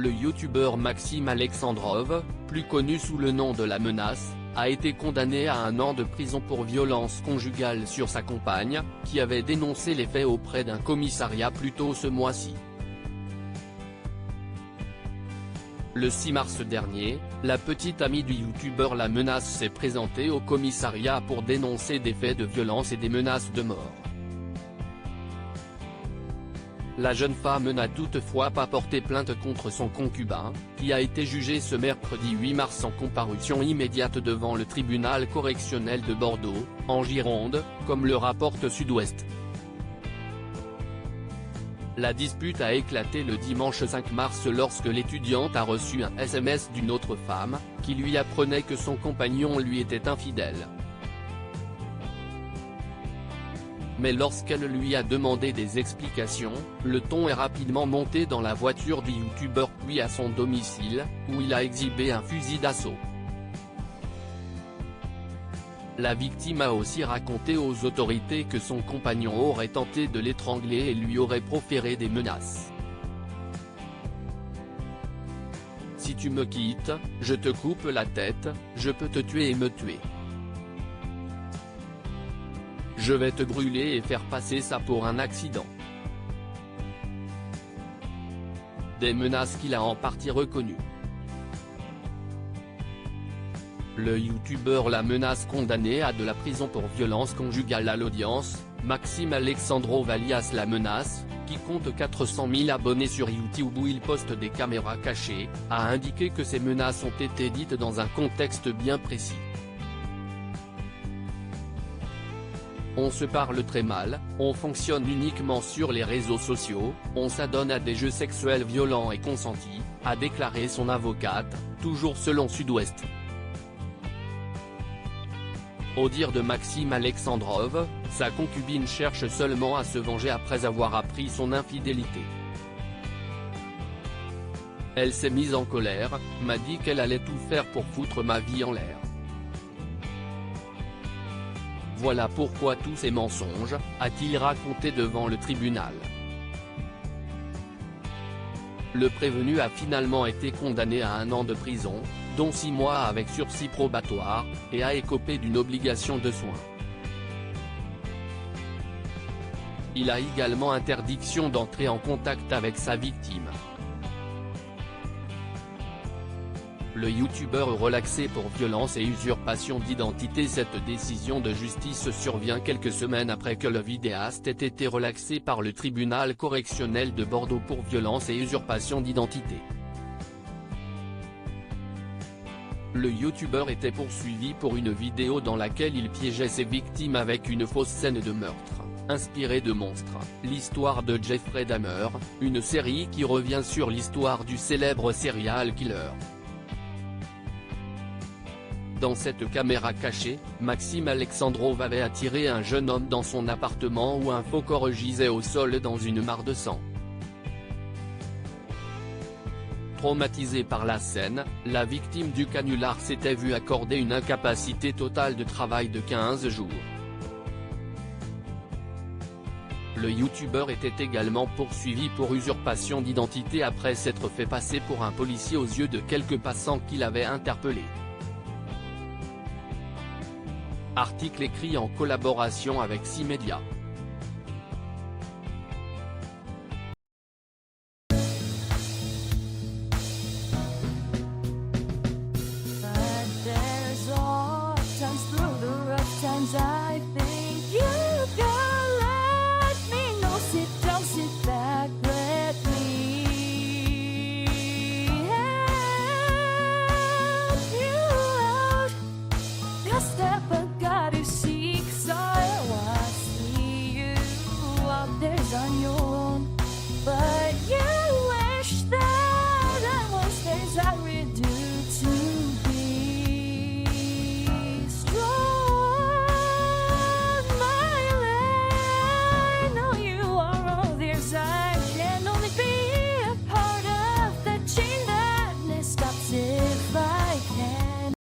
Le youtubeur Maxime Alexandrov, plus connu sous le nom de La Menace, a été condamné à 1 an de prison pour violence conjugale sur sa compagne, qui avait dénoncé les faits auprès d'un commissariat plus tôt ce mois-ci. Le 6 mars dernier, la petite amie du youtubeur La Menace s'est présentée au commissariat pour dénoncer des faits de violence et des menaces de mort. La jeune femme n'a toutefois pas porté plainte contre son concubin, qui a été jugé ce mercredi 8 mars en comparution immédiate devant le tribunal correctionnel de Bordeaux, en Gironde, comme le rapporte Sud-Ouest. La dispute a éclaté le dimanche 5 mars lorsque l'étudiante a reçu un SMS d'une autre femme, qui lui apprenait que son compagnon lui était infidèle. Mais lorsqu'elle lui a demandé des explications, le ton est rapidement monté dans la voiture du youtubeur puis à son domicile, où il a exhibé un fusil d'assaut. La victime a aussi raconté aux autorités que son compagnon aurait tenté de l'étrangler et lui aurait proféré des menaces. « Si tu me quittes, je te coupe la tête, je peux te tuer et me tuer. Je vais te brûler et faire passer ça pour un accident. » Des menaces qu'il a en partie reconnues. Le youtubeur La Menace condamné à de la prison pour violence conjugale à l'audience, Maxime Alexandrov alias La Menace, qui compte 400 000 abonnés sur YouTube où il poste des caméras cachées, a indiqué que ces menaces ont été dites dans un contexte bien précis. On se parle très mal, on fonctionne uniquement sur les réseaux sociaux, on s'adonne à des jeux sexuels violents et consentis, a déclaré son avocate, toujours selon Sud-Ouest. Au dire de Maxime Alexandrov, sa concubine cherche seulement à se venger après avoir appris son infidélité. Elle s'est mise en colère, m'a dit qu'elle allait tout faire pour foutre ma vie en l'air. Voilà pourquoi tous ces mensonges, a-t-il raconté devant le tribunal. Le prévenu a finalement été condamné à 1 an de prison, dont 6 mois avec sursis probatoire, et a écopé d'une obligation de soins. Il a également interdiction d'entrer en contact avec sa victime. Le youtubeur est relaxé pour violence et usurpation d'identité. Cette décision de justice survient quelques semaines après que le vidéaste ait été relaxé par le tribunal correctionnel de Bordeaux pour violence et usurpation d'identité. Le youtubeur était poursuivi pour une vidéo dans laquelle il piégeait ses victimes avec une fausse scène de meurtre, inspirée de Monstre, l'histoire de Jeffrey Dahmer, une série qui revient sur l'histoire du célèbre serial killer. Dans cette caméra cachée, Maxime Alexandrov avait attiré un jeune homme dans son appartement où un faux corps gisait au sol dans une mare de sang. Traumatisée par la scène, la victime du canular s'était vue accorder une incapacité totale de travail de 15 jours. Le youtubeur était également poursuivi pour usurpation d'identité après s'être fait passer pour un policier aux yeux de quelques passants qu'il avait interpellés. Article écrit en collaboration avec 6 médias. Times